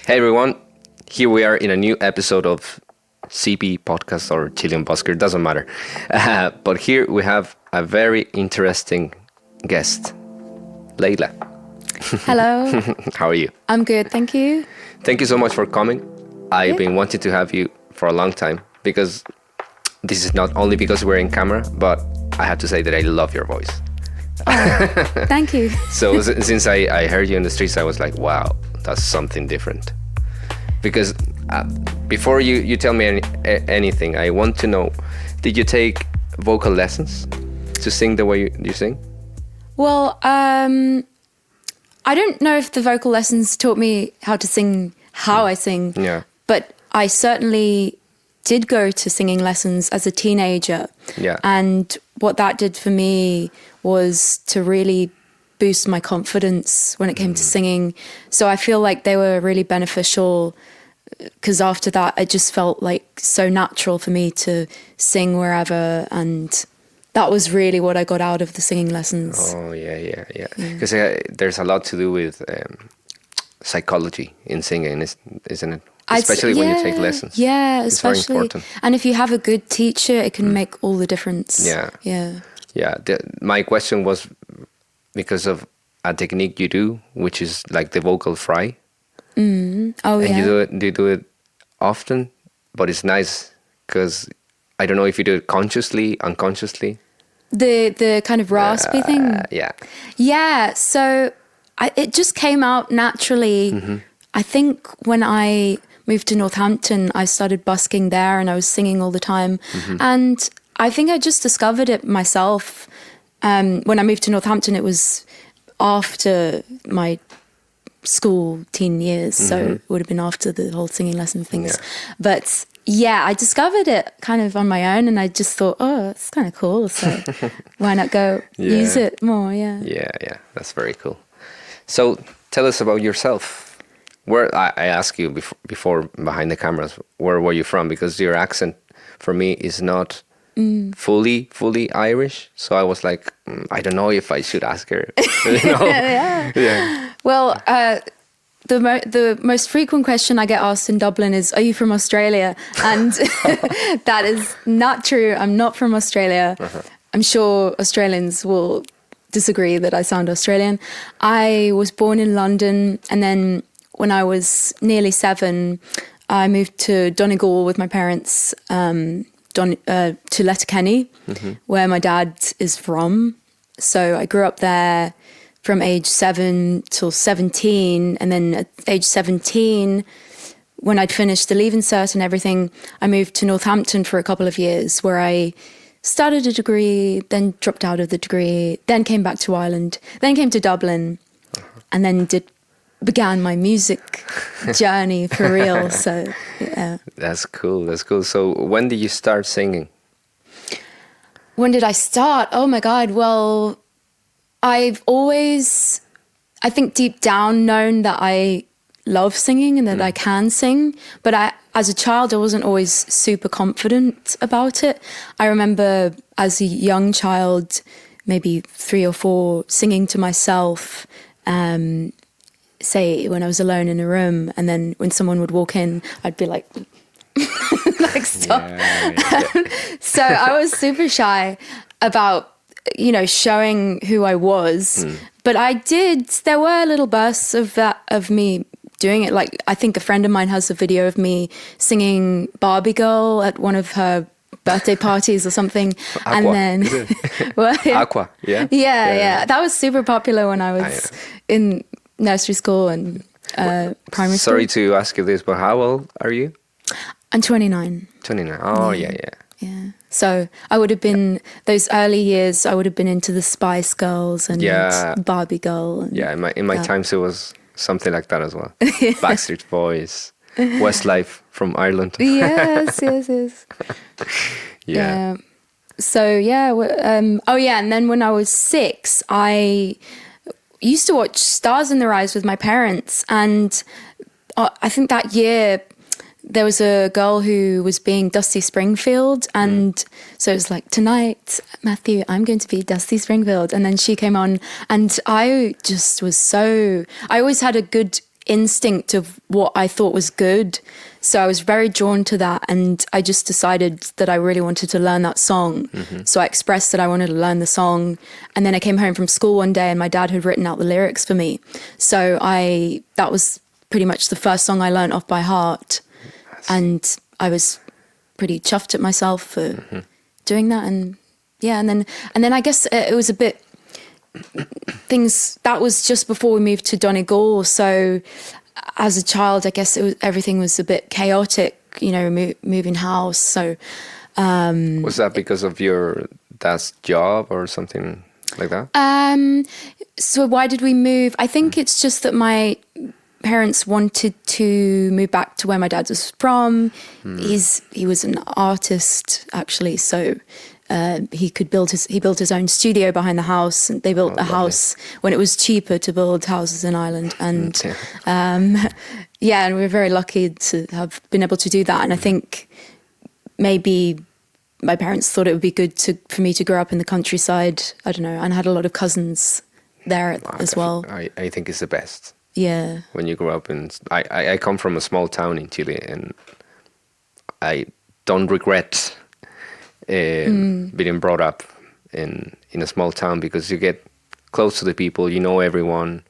Hey everyone, here we are in a new episode of CP podcast or Chilean Busker, doesn't matter. But here we have a very interesting guest, Leila. Hello. How are you? I'm good, thank you. Thank you so much for coming. I've been wanting to have you for a long time because this is not only because we're in camera, but I have to say that I love your voice. Oh, thank you. So since I heard you in the streets, I was like, wow, that's something different. Because before you tell me anything, I want to know, did you take vocal lessons to sing the way you sing? Well, I don't know if the vocal lessons taught me how to sing, how I sing. Yeah. But I certainly did go to singing lessons as a teenager. Yeah. And what that did for me was to really boost my confidence when it came to singing. So I feel like they were really beneficial because after that, it just felt like so natural for me to sing wherever. And that was really what I got out of the singing lessons. Oh, yeah. Because there's a lot to do with psychology in singing, isn't it? Especially when you take lessons. Yeah, it's very especially. important. And if you have a good teacher, it can make all the difference. Yeah. Yeah. My question was because of a technique you do, which is like the vocal fry. Oh, And yeah. you do it often, but it's nice because I don't know if you do it consciously, unconsciously. The kind of raspy thing. Yeah. Yeah, so it just came out naturally. I think when I moved to Northampton, I started busking there and I was singing all the time. And I think I just discovered it myself. When I moved to Northampton, it was after my school teen years, so it would have been after the whole singing lesson things. Yeah. But yeah, I discovered it kind of on my own and I just thought, oh, it's kind of cool, so why not go use it more? Yeah, that's very cool. So tell us about yourself. Where I asked you before behind the cameras, where were you from? Because your accent for me is not fully Irish, so I was like, I don't know if I should ask her. You know? Yeah. Well, the most frequent question I get asked in Dublin is, are you from Australia? And that is not true. I'm not from Australia. I'm sure Australians will disagree that I sound Australian. I was born in London, and then when I was nearly 7, I moved to Donegal with my parents to Letterkenny, where my dad is from. So I grew up there from age 7 till 17. And then at age 17, when I'd finished the Leaving Cert and everything, I moved to Northampton for a couple of years where I started a degree, then dropped out of the degree, then came back to Ireland, then came to Dublin, and then began my music journey for real. So, yeah. That's cool. So when did you start singing? When did I start? Oh my God. Well, I've always, I think deep down known that I love singing and that I can sing. But as a child, I wasn't always super confident about it. I remember as a young child, maybe 3 or 4, singing to myself, say when I was alone in a room, and then when someone would walk in, I'd be like, like stop. Yeah. So I was super shy about, showing who I was. But there were little bursts of me doing it. Like, I think a friend of mine has a video of me singing Barbie Girl at one of her birthday parties or something. Aqua, and then well, yeah. Aqua, yeah? Yeah. That was super popular when I was in nursery school and primary school. Sorry to ask you this, but how old are you? I'm 29. 29. Oh, yeah. Yeah. So I would have been, those early years, I would have been into the Spice Girls and Barbie Girl. And, in my times, it was something like that as well. Backstreet Boys, Westlife from Ireland. Yes. Yeah. So, and then when I was 6, I used to watch Stars in the Rise with my parents. And I think that year there was a girl who was being Dusty Springfield. And so it was like, tonight, Matthew, I'm going to be Dusty Springfield. And then she came on and I just was I always had a good instinct of what I thought was good. So I was very drawn to that, and I just decided that I really wanted to learn that song. So I expressed that I wanted to learn the song, and then I came home from school one day and my dad had written out the lyrics for me. So that was pretty much the first song I learned off by heart. And I was pretty chuffed at myself for doing that. And yeah, and then I guess it was a bit that was just before we moved to Donegal. So as a child, I guess everything was a bit chaotic, moving house. So was that because of your dad's job or something like that? So why did we move? I think it's just that my parents wanted to move back to where my dad was from. He was an artist, actually, so he built his own studio behind the house, and they built a house when it was cheaper to build houses in Ireland. And and we were very lucky to have been able to do that. And I think maybe my parents thought it would be good for me to grow up in the countryside. I don't know, and I had a lot of cousins there as well. I think it's the best. Yeah. When you grow up I come from a small town in Chile, and I don't regret being brought up in a small town, because you get close to the people, you know everyone.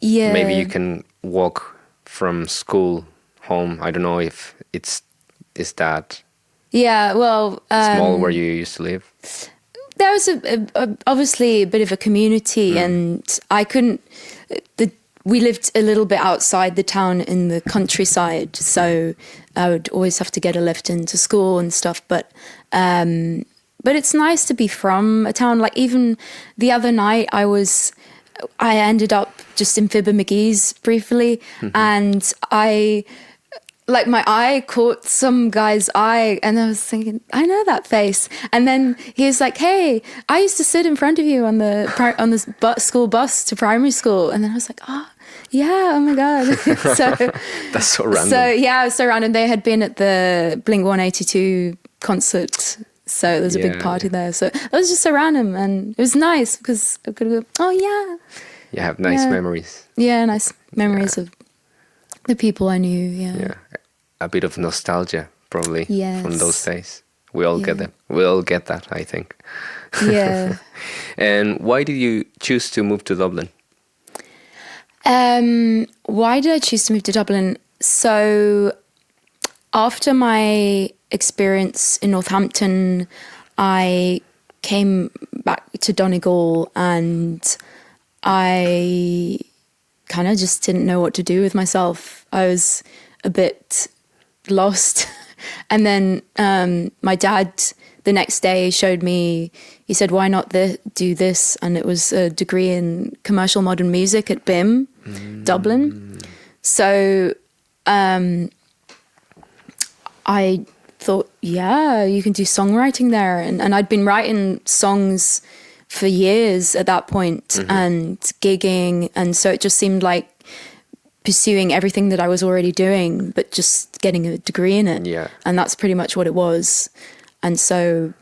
Yeah. Maybe you can walk from school home. I don't know if is that well small where you used to live. There was obviously a bit of a community, and I couldn't. We lived a little bit outside the town in the countryside, so I would always have to get a lift into school and stuff. But it's nice to be from a town. Like, even the other night, I ended up just in Fibber McGee's briefly, and my eye caught some guy's eye, and I was thinking, I know that face. And then he was like, "Hey, I used to sit in front of you on the school bus to primary school." And then I was like, "Oh, yeah, oh my God." So that's so random. So yeah, it was so random. They had been at the Blink-182 concert, so there was a big party there. So it was just so random, and it was nice because I could go, "Oh yeah." You have nice memories. Yeah, nice memories of the people I knew. Yeah, a bit of nostalgia probably from those days. We all get them. We all get that, I think. Yeah. And why did you choose to move to Dublin? Why did I choose to move to Dublin? So after my experience in Northampton, I came back to Donegal, and I kind of just didn't know what to do with myself. I was a bit lost. And then my dad the next day showed me, he said, "Why not do this?" And it was a degree in commercial modern music at BIM, Dublin. So I thought, yeah, you can do songwriting there. And I'd been writing songs for years at that point, and gigging. And so it just seemed like pursuing everything that I was already doing, but just getting a degree in it. Yeah. And that's pretty much what it was. And so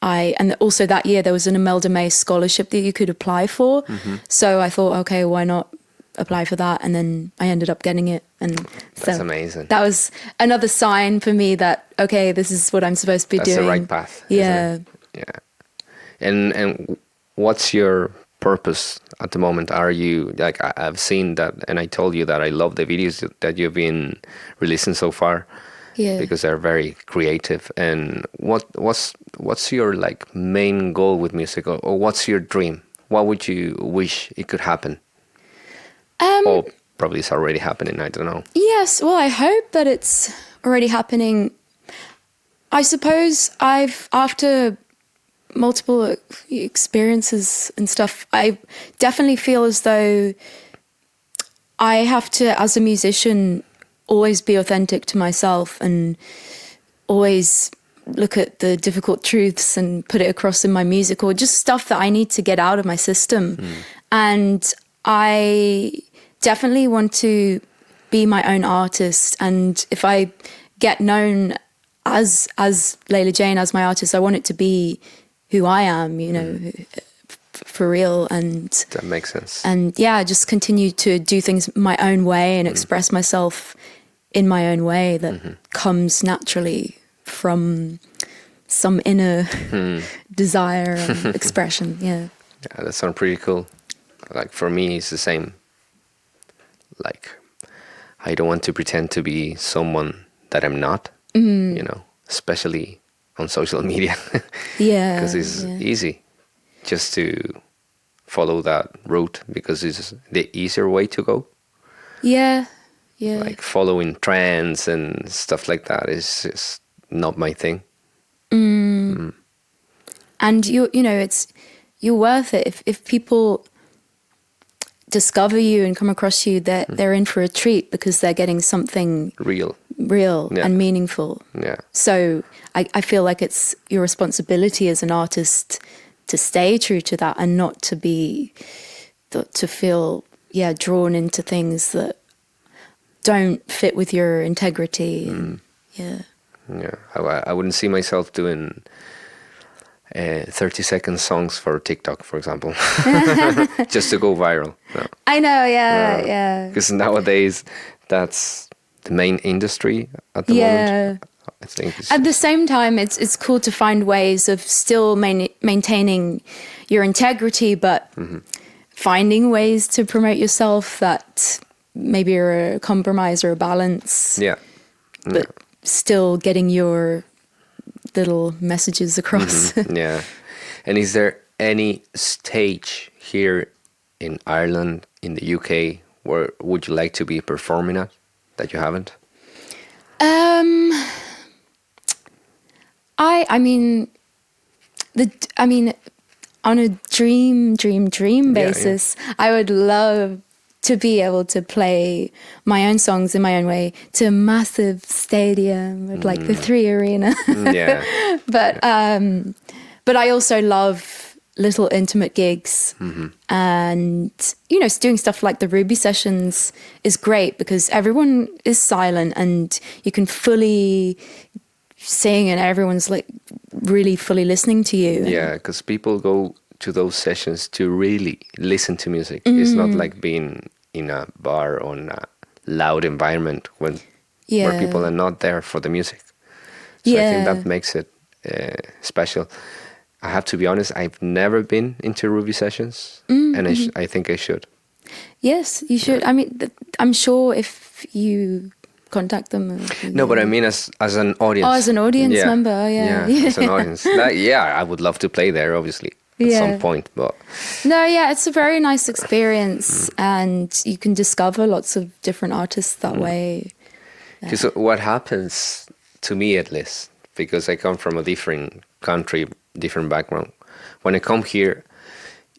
and also that year there was an Imelda May scholarship that you could apply for. So I thought, okay, why not apply for that? And then I ended up getting it. And so that's amazing. That was another sign for me that, okay, this is what I'm supposed to be doing. That's the right path. Yeah. Yeah. And what's your purpose at the moment? Are you, like, I've seen that, and I told you that I love the videos that you've been releasing so far, because they're very creative. And what's your main goal with music, or what's your dream? What would you wish it could happen? Or probably it's already happening, I don't know. Yes, well, I hope that it's already happening. I suppose after multiple experiences and stuff, I definitely feel as though I have to, as a musician, always be authentic to myself and always look at the difficult truths and put it across in my music, or just stuff that I need to get out of my system. And I definitely want to be my own artist. And if I get known as Layla Jane, as my artist, I want it to be who I am, for real, and That makes sense. and yeah, just continue to do things my own way and express myself in my own way that comes naturally from some inner desire and expression. Yeah. Yeah, that sounds pretty cool. Like for me, it's the same. Like, I don't want to pretend to be someone that I'm not, you know, especially on social media. Yeah. Because it's easy just to follow that route because it's the easier way to go. Yeah. Yeah. Like following trends and stuff like that is just not my thing. And you know, you're worth it if people discover you and come across you, they're in for a treat because they're getting something Real. and meaningful. Yeah. So I feel like it's your responsibility as an artist to stay true to that and not to be to feel drawn into things that don't fit with your integrity. And, yeah. I wouldn't see myself doing 30-second songs for TikTok, for example, just to go viral. No. I know, yeah. Because nowadays, that's the main industry at the moment. I think. At the same time, it's cool to find ways of still maintaining your integrity, but finding ways to promote yourself that maybe are a compromise or a balance. Yeah. But still getting your little messages across. Yeah. And is there any stage here in Ireland, in the UK, where would you like to be performing at that you haven't? I mean, on a dream basis, I would love to be able to play my own songs in my own way to a massive stadium with like the 3 Arena. But I also love little intimate gigs, and you know, doing stuff like the Ruby sessions is great because everyone is silent and you can fully sing and everyone's like really fully listening to you. Yeah, because people go to those sessions to really listen to music. It's not like being in a bar or in a loud environment where people are not there for the music. So I think that makes it special. I have to be honest, I've never been into Ruby sessions, and I think I should. Yes, you should. I mean, I'm sure if you contact them. No, but I mean as an audience. Oh, as an audience member, yeah. As an audience. I would love to play there, obviously, at some point. But no, it's a very nice experience, and you can discover lots of different artists that way. Because what happens to me, at least, because I come from a different country, different background, when I come here,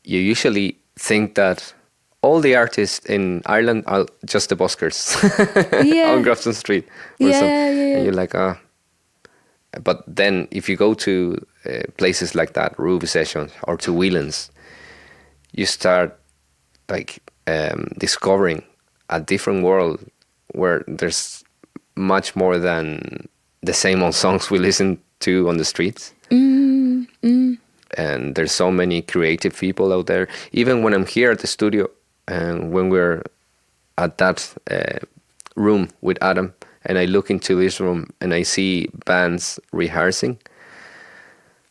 you usually think that all the artists in Ireland are just the buskers on Grafton Street. And you're like, But then if you go to places like that, Ruby sessions, or to Whelan's, you start like discovering a different world where there's much more than the same old songs we listen to on the streets. And there's so many creative people out there. Even when I'm here at the studio, and when we're at that room with Adam, and I look into this room and I see bands rehearsing,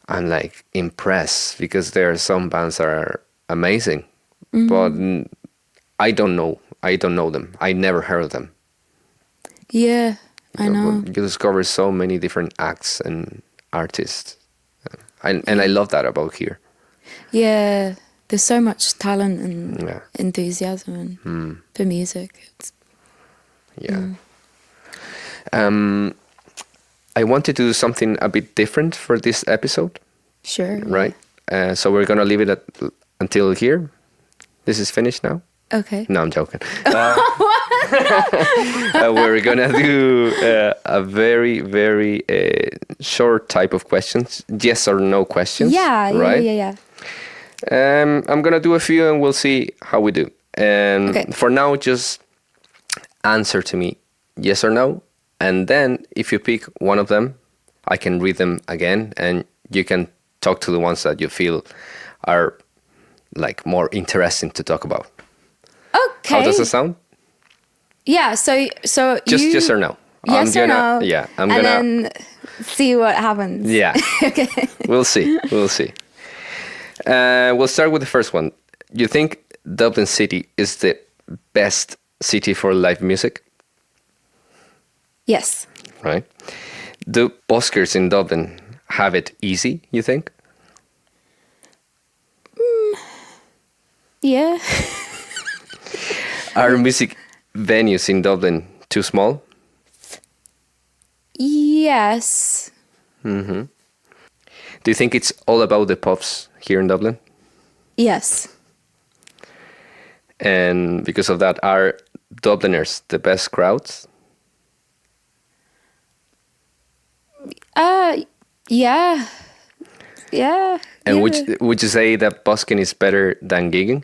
I'm like impressed, because there are some bands that are amazing, but I don't know them. I never heard of them. Yeah, I know. You discover so many different acts and artists, and I love that about here. Yeah. There's so much talent and enthusiasm for music. I wanted to do something a bit different for this episode. Sure. Right? So we're going to leave it until here. This is finished now. Okay. No, I'm joking. We're going to do a very, very short type of questions. Yes or no questions. Yeah. I'm going to do a few and we'll see how we do. For now, just answer to me yes or no. And then if you pick one of them, I can read them again and you can talk to the ones that you feel are like more interesting to talk about. Okay. How does it sound? Yeah. So Just you, yes or no. yes or no. Yeah, I'm and gonna. then see what happens. Yeah. Okay. We'll see. We'll see. We'll start with the first one. You think Dublin City is the best city for live music? Yes. Right. Do buskers in Dublin have it easy, you think? Yeah. Are music venues in Dublin too small? Yes. Do you think it's all about the pubs here in Dublin? Yes. And because of that, are Dubliners the best crowds? Yeah. Yeah. And yeah. would you say that busking is better than gigging?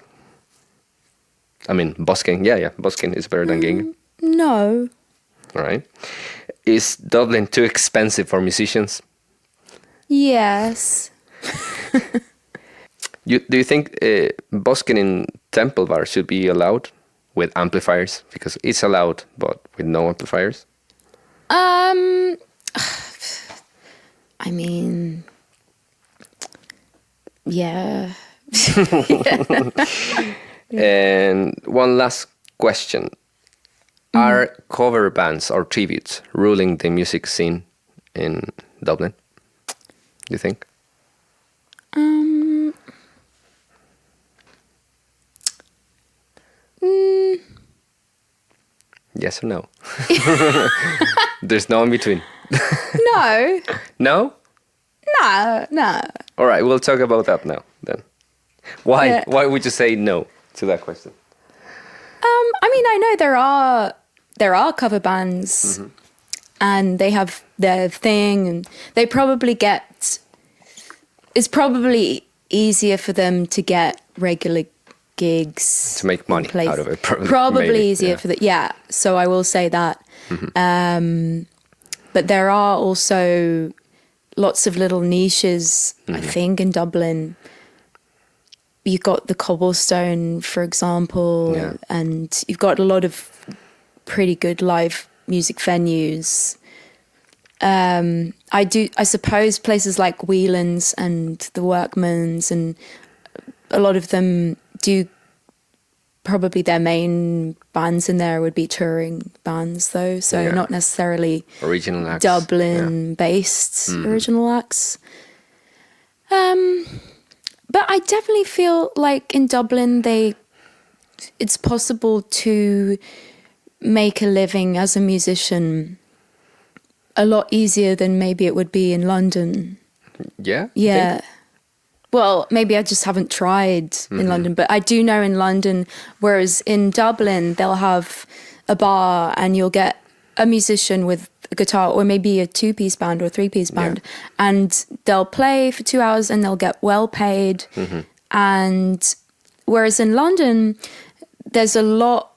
I mean, busking, yeah, busking is better than gigging. No. All right. Is Dublin too expensive for musicians? Yes. Do you think busking in temple bars should be allowed with amplifiers? Because it's allowed, but with no amplifiers? I mean, yeah. And one last question. Are cover bands or tributes ruling the music scene in Dublin? Do you think? Yes or no? There's no in between. No. No? No. All right, we'll talk about that now then. Why? Yeah. Why would you say no to that question? I mean, I know there are cover bands, and they have their thing, and they probably get. It's probably easier for them to get regular gigs To make money out of it, Probably maybe, easier yeah. for the So I will say that. But there are also lots of little niches. I think in Dublin, you've got the Cobblestone, for example, Yeah. and you've got a lot of pretty good live music venues. I suppose places like Whelan's and the Workman's, and a lot of them do. Probably their main bands in there would be touring bands, though, so Yeah. not necessarily Original acts. Dublin-based original acts. But I definitely feel like in Dublin, it's possible to make a living as a musician a lot easier than maybe it would be in London. Yeah? you Yeah. think? Well, maybe I just haven't tried in London, but I do know in London, whereas in Dublin, they'll have a bar and you'll get a musician with a guitar or maybe a 2-piece band or a 3-piece band, and they'll play for 2 hours and they'll get well paid. And whereas in London, there's a lot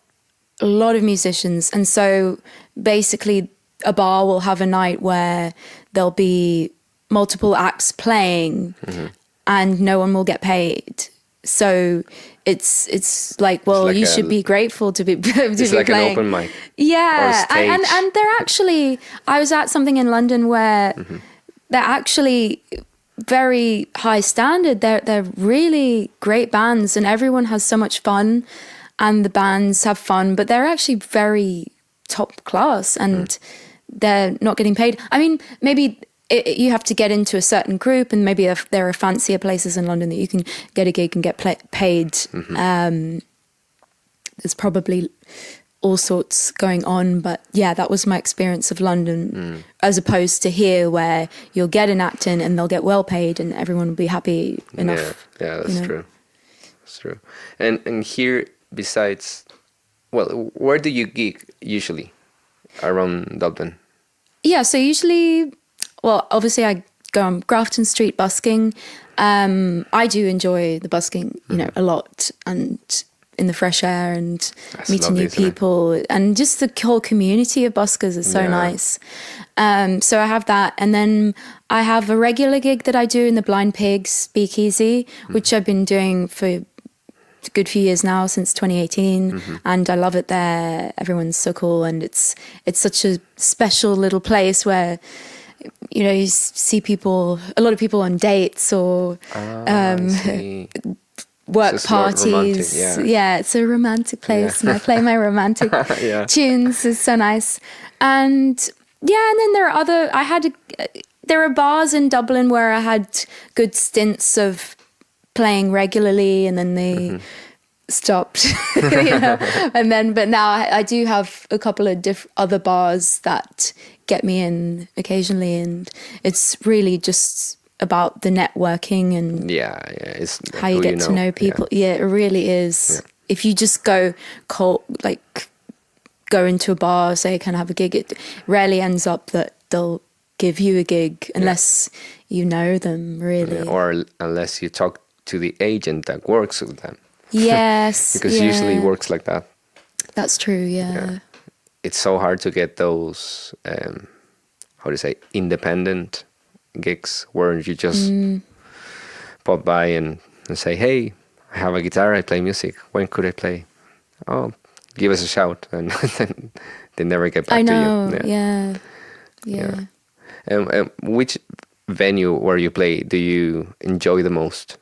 of musicians. And so basically a bar will have a night where there'll be multiple acts playing and no one will get paid. So it's like, well, like you should be grateful to be It's like playing. an open mic. Yeah, Or and stage. they're actually. I was at something in London where they're actually very high standard. They're really great bands, and everyone has so much fun, and the bands have fun, but they're actually very top class, and they're not getting paid. I mean, maybe. You have to get into a certain group, and maybe if there are fancier places in London that you can get a gig and get paid. There's probably all sorts going on, but yeah, that was my experience of London, as opposed to here, where you'll get an act in and they'll get well paid, and everyone will be happy enough. Yeah, that's you know. true. That's true. And here, besides, well, where do you gig usually around Dublin? Yeah, so usually, well, obviously I go on Grafton Street busking. I do enjoy the busking, a lot, and in the fresh air and That's meeting lovely, new isn't it? people, and just the whole community of buskers is so Yeah. nice. So I have that, and then I have a regular gig that I do in the Blind Pigs Speakeasy, which I've been doing for good few years now, since 2018, and I love it there. Everyone's so cool, and it's such a special little place where, you know, you see a lot of people on dates or I see. work It's more parties. romantic, yeah. It's a romantic place, and I play my romantic Yeah. tunes. It's so nice. And and then there are bars in Dublin where I had good stints of playing regularly, and then they stopped, you know. But now I do have a couple of other bars that get me in occasionally, and it's really just about the networking and It's how you who get to know people. Yeah, it really is. Yeah. If you just go cold, like go into a bar, say, can I have a gig, it rarely ends up that they'll give you a gig unless you know them, really. Or unless you talk to the agent that works with them. Yes. Because usually it works like that. That's true, yeah. It's so hard to get those, independent gigs where you just pop by and say, hey, I have a guitar, I play music. When could I play? Oh, give us a shout. And then they never get back I to know, you. yeah. Which venue where you play do you enjoy the most?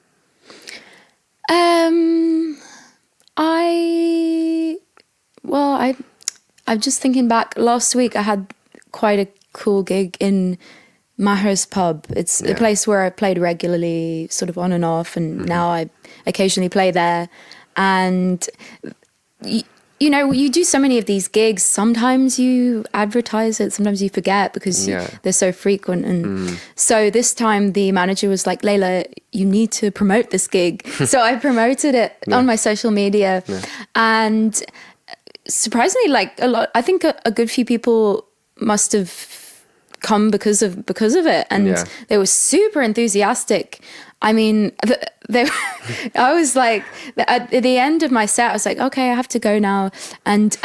I'm just thinking back. Last week I had quite a cool gig in Maher's Pub. It's a place where I played regularly, sort of on and off, and now I occasionally play there. And you know, you do so many of these gigs. Sometimes you advertise it, sometimes you forget because they're so frequent. And so this time the manager was like, Layla, you need to promote this gig. So I promoted it on my social media. And surprisingly, like I think a good few people must have come because of it, and they were super enthusiastic. I mean, I was like, at the end of my set, I was like, okay, I have to go now. And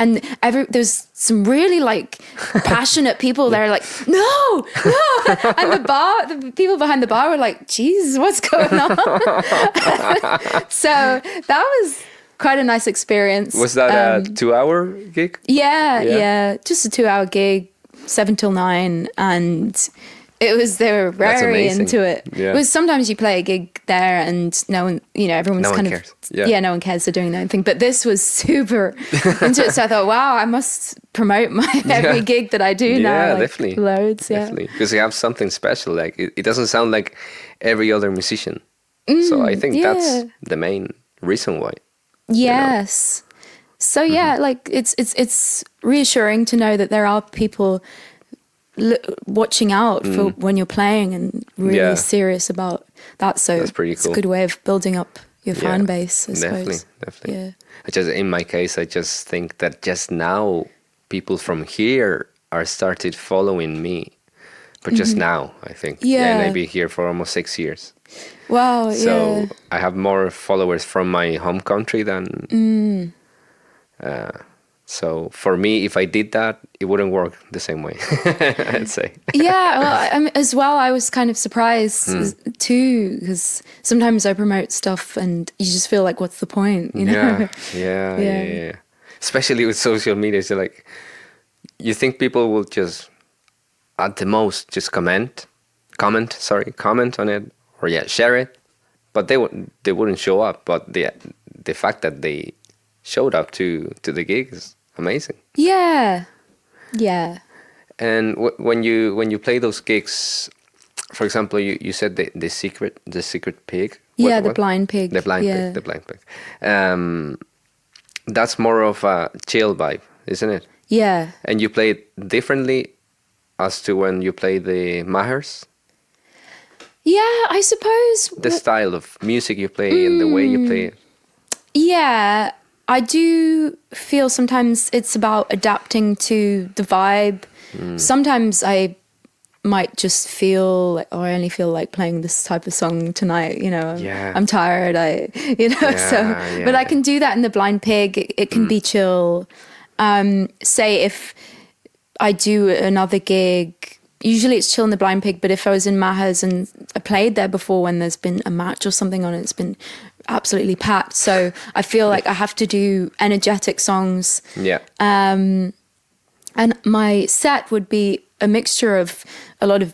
there's some really like passionate people there, like, no. And the people behind the bar were like, geez, what's going on? So that was quite a nice experience. Was that a 2-hour gig? Yeah. Just a 2-hour gig, 7 till 9, and they were very into it. Yeah. Because sometimes you play a gig there and no one, you know, everyone's no kind one of cares. no one cares, they're doing their own thing. But this was super into it. So I thought, wow, I must promote my every gig that I do now. Yeah, like, definitely. Loads, definitely. Because you have something special. Like it doesn't sound like every other musician. So I think that's the main reason why. Yes. You know? So like it's reassuring to know that there are people watching out for when you're playing and really serious about that. So that's pretty cool. It's a good way of building up your fan base, I suppose. Definitely. Yeah. In my case, I just think that just now people from here are started following me. But just now, I think. And I've been here for almost 6 years. Wow, So I have more followers from my home country than... so for me, if I did that, it wouldn't work the same way, I'd say. As well, I was kind of surprised too, because sometimes I promote stuff and you just feel like, what's the point? You know? Yeah. Especially with social media, so like, you think people will just, at the most, just comment on it, or share it, but they wouldn't show up. But the fact that they showed up to the gig is amazing. Yeah. And when you play those gigs, for example, you said the secret pig. The blind pig. The blind pig. That's more of a chill vibe, isn't it? Yeah. And you play it differently as to when you play the Mahers? Yeah, I suppose. The style of music you play and the way you play it. Yeah, I do feel sometimes it's about adapting to the vibe. Sometimes I might just feel, I only feel like playing this type of song tonight, you know. Yeah. I'm tired, but I can do that in the Blind Pig. It can be chill. Say if I do another gig, usually it's chill in the Blind Pig, but if I was in Maher's and I played there before when there's been a match or something on it, it's been absolutely packed. So I feel like I have to do energetic songs. Yeah. And my set would be a mixture of a lot of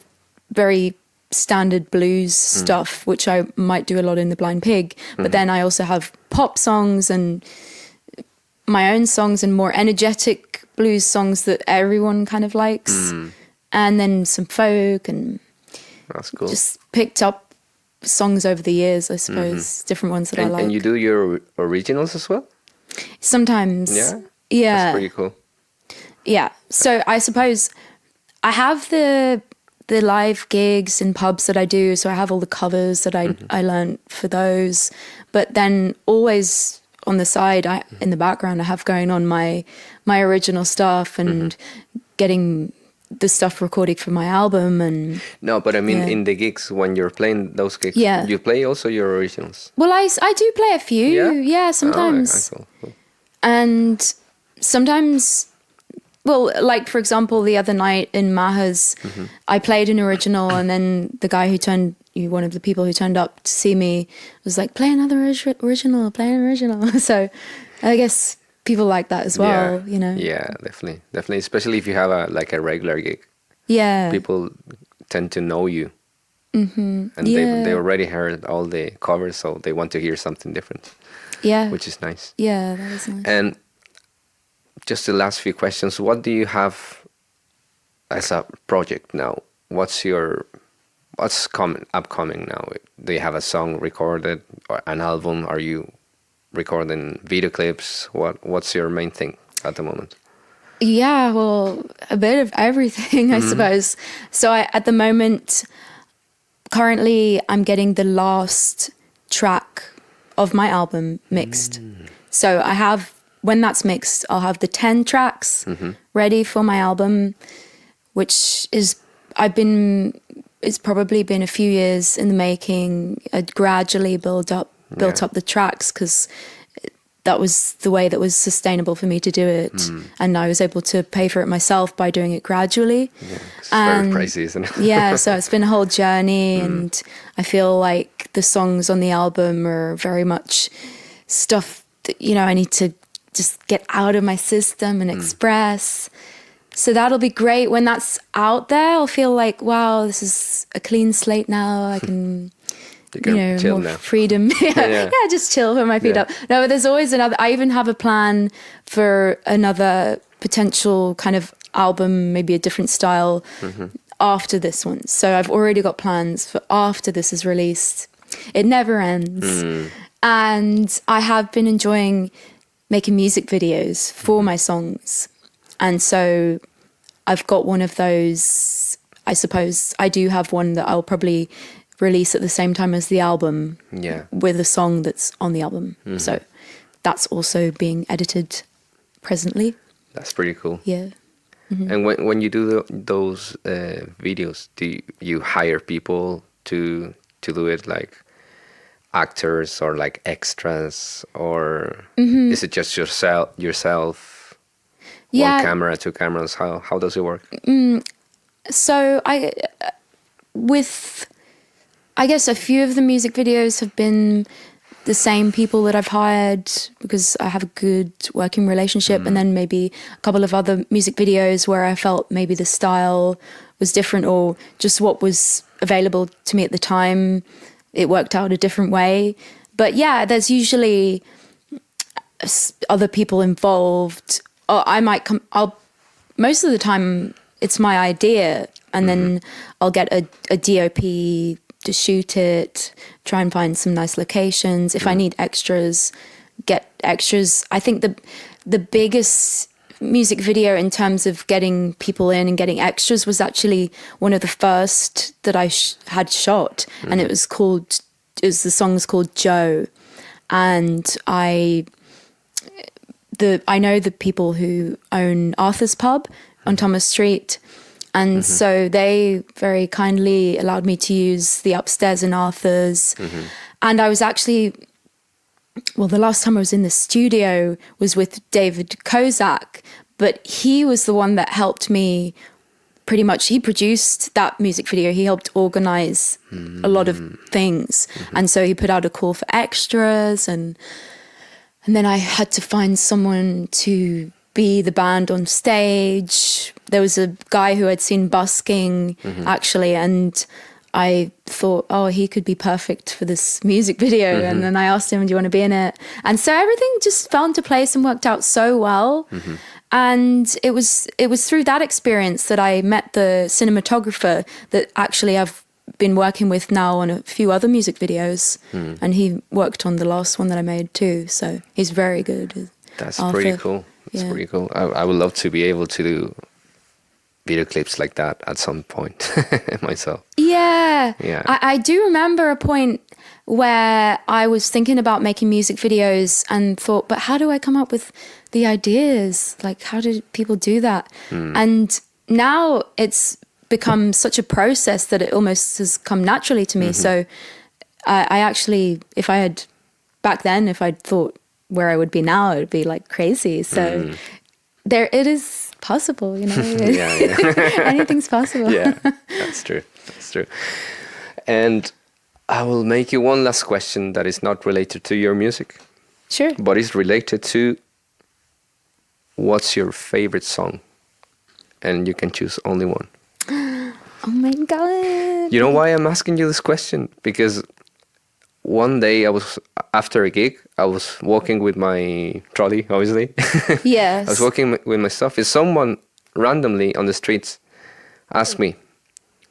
very standard blues stuff, which I might do a lot in The Blind Pig. But then I also have pop songs and my own songs and more energetic blues songs that everyone kind of likes. And then some folk, and That's cool. just picked up songs over the years, I suppose, different ones that I like. And you do your originals as well? Sometimes. Yeah? Yeah. That's pretty cool. Yeah. So I suppose I have the live gigs in pubs that I do. So I have all the covers that I learned for those. But then always on the side, in the background, I have going on my original stuff and getting the stuff recorded for my album. And No, but I mean, Yeah. in the gigs, when you're playing those gigs, Yeah. you play also your originals. well, I do play a few. Yeah? Sometimes. Oh, cool. And sometimes, well, like for example, the other night in Maha's, I played an original, and then the guy one of the people who turned up to see me was like, play another original, play an original. So I guess people like that as well, yeah. you know? Yeah, definitely. Especially if you have a regular gig. Yeah. People tend to know you. And Yeah. they already heard all the covers, so they want to hear something different, Yeah. which is nice. Yeah, that is nice. And just the last few questions. What do you have as a project now? What's upcoming now? Do you have a song recorded or an album? Are you recording video clips? What's your main thing at the moment? Yeah, well, a bit of everything, I suppose. So at the moment, currently, I'm getting the last track of my album mixed. So when that's mixed, I'll have the 10 tracks ready for my album, which is, it's probably been a few years in the making. I'd gradually built up the tracks because that was the way that was sustainable for me to do it. And I was able to pay for it myself by doing it gradually. Yeah, it's very pricey, isn't it? Yeah, so it's been a whole journey, and I feel like the songs on the album are very much stuff that, I need to just get out of my system and express. So that'll be great. When that's out there, I'll feel like, wow, this is a clean slate now. I can... You can chill more now. freedom. yeah, just chill, put my feet up. No, but there's always another. I even have a plan for another potential kind of album, maybe a different style after this one. So I've already got plans for after this is released. It never ends. And I have been enjoying making music videos for my songs. And so I've got one of those. I suppose I do have one that I'll probably release at the same time as the album, with a song that's on the album. So that's also being edited presently. That's pretty cool. Yeah. And when you do those videos, do you hire people to do it, like actors or like extras, or is it just yourself? Yeah. One camera, two cameras. How does it work? So I guess a few of the music videos have been the same people that I've hired because I have a good working relationship. And then maybe a couple of other music videos where I felt maybe the style was different, or just what was available to me at the time, it worked out a different way. But yeah, there's usually other people involved. Or I might most of the time it's my idea, and then I'll get a DOP to shoot it, try and find some nice locations. If I need extras, get extras. I think the biggest music video in terms of getting people in and getting extras was actually one of the first that I had shot, and the song was called Joe, and I know the people who own Arthur's Pub on Thomas Street. And so they very kindly allowed me to use the upstairs in Arthur's. And I was actually, the last time I was in the studio was with David Kozak, but he was the one that helped me pretty much, he produced that music video. He helped organize a lot of things. And so he put out a call for extras, and then I had to find someone to be the band on stage. There was a guy who I'd seen busking actually, and I thought, oh, he could be perfect for this music video. And then I asked him, do you want to be in it? And so everything just fell into place and worked out so well. And it was through that experience that I met the cinematographer that actually I've been working with now on a few other music videos. And he worked on the last one that I made too. So he's very good. That's Arthur. pretty cool. That's pretty cool. I would love to be able to do video clips like that at some point myself. Yeah. Yeah. I do remember a point where I was thinking about making music videos and thought, but how do I come up with the ideas? Like, how do people do that? And now it's become such a process that it almost has come naturally to me. So I actually, if I'd thought where I would be now, it would be like crazy. So it is possible, you know. Anything's possible. Yeah, that's true. That's true. And I will make you one last question that is not related to your music. Sure. But is related to what's your favorite song? And you can choose only one. Oh my God. You know why I'm asking you this question? Because one day after a gig, I was walking with my trolley, obviously. Yes. I was walking with my stuff. If someone randomly on the streets asked me,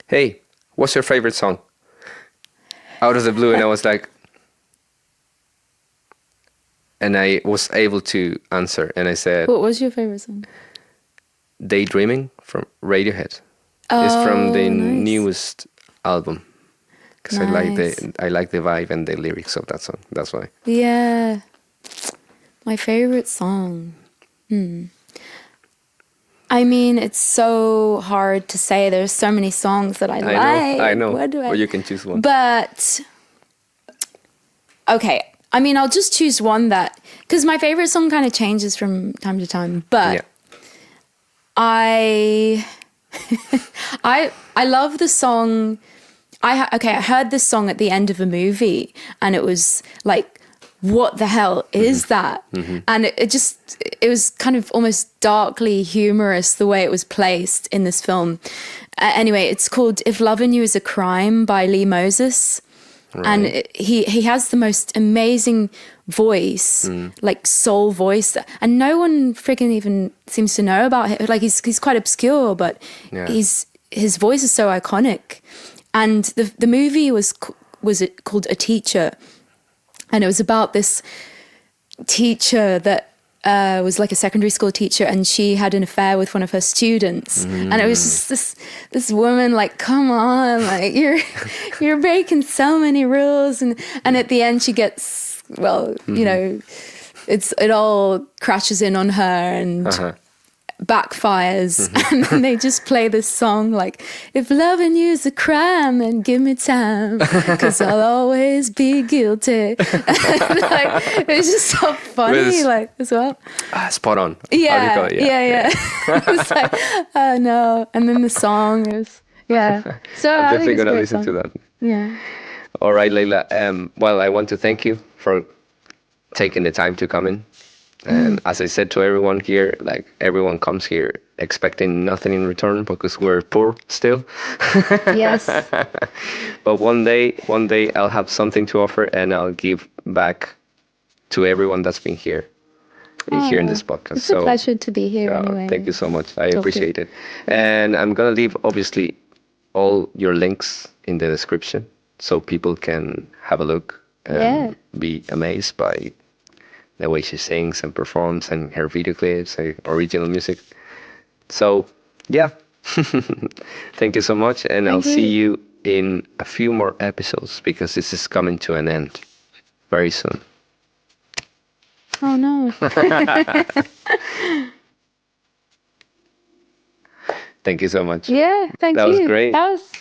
hey, what's your favorite song? Out of the blue, and I was like, and I was able to answer, and I said, What was your favorite song? Daydreaming from Radiohead. Oh, It's from the nice. newest album. Because Nice. I like the vibe and the lyrics of that song. That's why. Yeah. My favorite song. I mean, it's so hard to say. There's so many songs that I like. I know. What do I? Well, you can choose one. But okay, I mean, I'll just choose one because my favorite song kind of changes from time to time. But Yeah. I love the song. I heard this song at the end of a movie, and it was like, what the hell is that? And it was kind of almost darkly humorous the way it was placed in this film. Anyway, it's called If Loving You Is a Crime by Lee Moses. Right. And he has the most amazing voice, like soul voice, and no one freaking even seems to know about him. Like he's quite obscure, but his voice is so iconic. And the movie was called A Teacher, and it was about this teacher that was like a secondary school teacher, and she had an affair with one of her students. And it was just this woman like, come on, like you're breaking so many rules. And at the end she gets, you know, it all crashes in on her and backfires. And then they just play this song like, if loving you is a crime, then give me time, because I'll always be guilty. And, like, it was just so funny, like, as well. Spot on. Yeah. It's like, oh no. And then the song is, so I'm I think definitely it's a gonna great listen song. to that. Yeah. All right, Leila. Well, I want to thank you for taking the time to come in. And as I said to everyone here, like everyone comes here expecting nothing in return because we're poor still. Yes. But one day I'll have something to offer, and I'll give back to everyone that's been here in this podcast. It's a pleasure to be here anyway. Thank you so much. I appreciate it. And I'm gonna leave obviously all your links in the description so people can have a look and be amazed by the way she sings and performs and her video clips, her original music. So, yeah. Thank you so much. And I'll see you in a few more episodes because this is coming to an end very soon. Oh no. Thank you so much. Yeah, thank you. That was great. That was